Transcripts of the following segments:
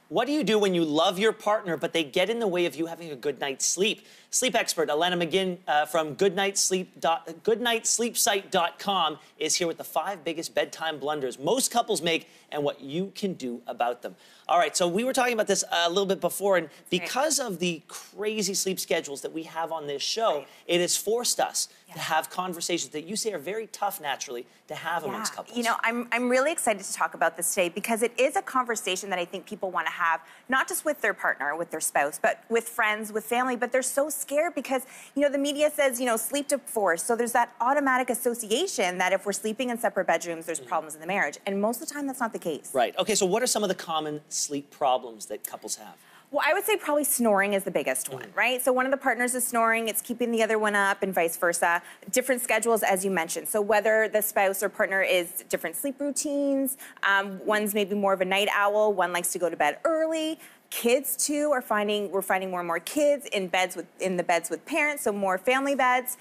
What do you do when you love your partner, but they get in the way of you having a good night's sleep? Sleep expert Alanna McGinn from goodnightsleepsite.com is here with the 5 biggest bedtime blunders most couples make and what you can do about them. All right, so we were talking about this a little bit before, and because of the crazy sleep schedules that we have on this show, it has forced us to have conversations that you say are very tough naturally to have amongst couples. You know, I'm really excited to talk about this today because it is a conversation that I think people want to have, not just with their partner, with their spouse, but with friends, with family, but they're so scared because, you know, the media says, you know, sleep divorce. So there's that automatic association that if we're sleeping in separate bedrooms, there's problems in the marriage. And most of the time, that's not the case. Right. Okay, so what are some of the common sleep problems that couples have? Well, I would say probably snoring is the biggest one, right? So one of the partners is snoring, it's keeping the other one up and vice versa. Different schedules, as you mentioned. So whether the spouse or partner is different sleep routines, one's maybe more of a night owl, one likes to go to bed early. Kids too we're finding more and more kids in the beds with parents, so more family beds,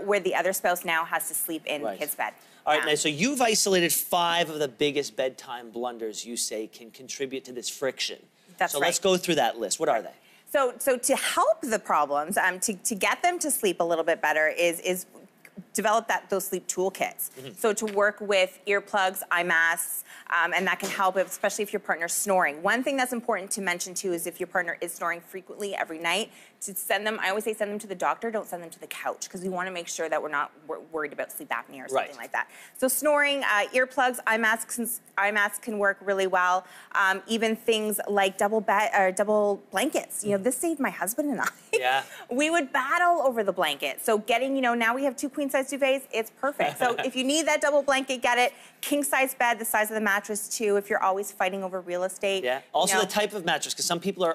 where the other spouse now has to sleep in the kid's bed. All right, now, so you've isolated 5 of the biggest bedtime blunders you say can contribute to this friction. That's right. So right. let's go through that list. What are they? So to help the problems, to get them to sleep a little bit better is develop those sleep toolkits. So to work with earplugs, eye masks, and that can help, especially if your partner's snoring. One thing that's important to mention too is if your partner is snoring frequently every night, to send them, I always say send them to the doctor, don't send them to the couch, because we want to make sure that we're not worried about sleep apnea or something like that. So snoring, earplugs, eye masks can work really well. Even things like double blankets. You know, this saved my husband and I. Yeah. We would battle over the blanket. So getting, you know, now we have 2 queen-size duvets, it's perfect. So if you need that double blanket, get it. King-size bed, the size of the mattress too, if you're always fighting over real estate. Yeah. Also the type of mattress, because some people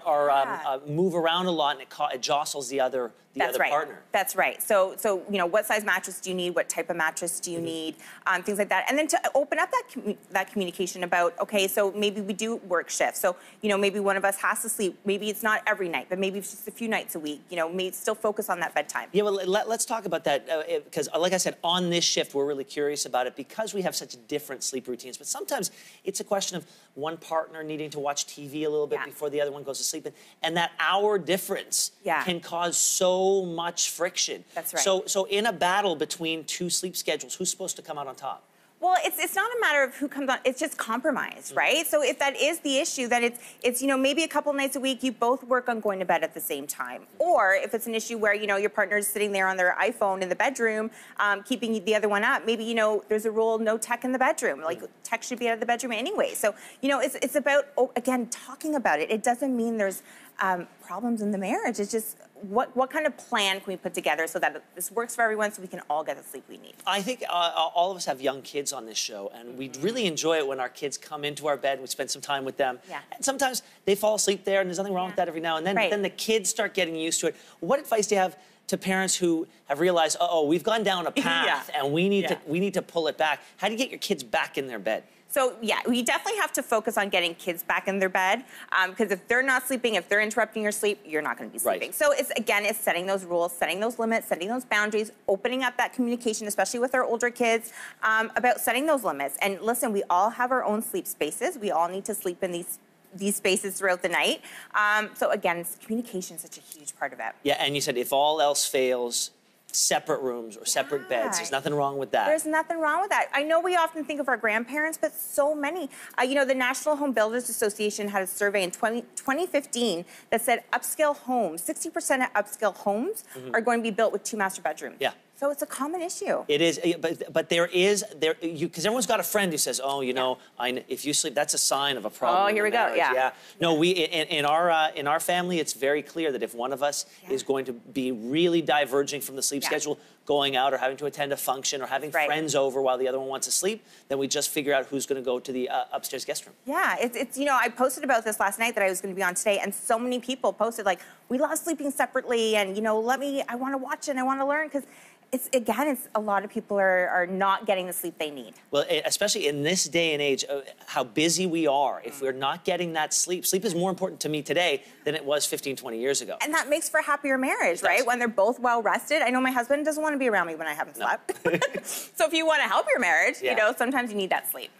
move around a lot and it jostles the other partner. That's right. So you know, what size mattress do you need? What type of mattress do you need? Things like that. And then to open up that communication about, okay, so maybe we do work shifts. So, you know, maybe one of us has to sleep. Maybe it's not every night, but maybe it's just a few nights a week. You know, maybe still focus on that bedtime. Yeah, well, let's talk about that because, like I said, on this shift, we're really curious about it because we have such different sleep routines. But sometimes it's a question of one partner needing to watch TV a little bit before the other one goes to sleep. And that hour difference can cause so much friction. That's right. So in a battle between 2 sleep schedules, who's supposed to come out on top? Well, it's not a matter of who comes on, it's just compromise, right? So if that is the issue, then it's you know, maybe a couple nights a week you both work on going to bed at the same time. Or if it's an issue where, you know, your partner's sitting there on their iPhone in the bedroom, keeping the other one up, maybe, you know, there's a rule, no tech in the bedroom. Like, tech should be out of the bedroom anyway. So, you know, it's about, again, talking about it. It doesn't mean there's problems in the marriage. It's just what kind of plan can we put together so that this works for everyone so we can all get the sleep we need? I think all of us have young kids on this show, and we really enjoy it when our kids come into our bed and we spend some time with them. Yeah. And sometimes they fall asleep there, and there's nothing wrong with that every now and then. But then the kids start getting used to it. What advice do you have to parents who have realized, we've gone down a path and we need to pull it back? How do you get your kids back in their bed? So, yeah, we definitely have to focus on getting kids back in their bed because if they're not sleeping, if they're interrupting your sleep, you're not going to be sleeping. So, it's setting those rules, setting those limits, setting those boundaries, opening up that communication, especially with our older kids, about setting those limits. And listen, we all have our own sleep spaces. We all need to sleep in these spaces throughout the night. So, again, communication is such a huge part of it. Yeah, and you said if all else fails, separate rooms or separate beds. There's nothing wrong with that. There's nothing wrong with that. I know we often think of our grandparents, but so many. You know, the National Home Builders Association had a survey in 2015 that said upscale homes, 60% of upscale homes are going to be built with 2 master bedrooms. Yeah. So it's a common issue. It is, but because everyone's got a friend who says, oh, you know, if you sleep, that's a sign of a problem. Oh, here we go. Yeah. No, in our family, it's very clear that if one of us is going to be really diverging from the sleep schedule, going out or having to attend a function or having friends over while the other one wants to sleep, then we just figure out who's going to go to the upstairs guest room. Yeah, it's you know, I posted about this last night that I was going to be on today, and so many people posted like, we love sleeping separately, and you know, I want to watch it and I want to learn because. It's a lot of people are not getting the sleep they need. Well, especially in this day and age, how busy we are. If we're not getting that sleep is more important to me today than it was 15, 20 years ago. And that makes for a happier marriage, right? When they're both well rested. I know my husband doesn't want to be around me when I haven't slept. So if you want to help your marriage, you know, sometimes you need that sleep.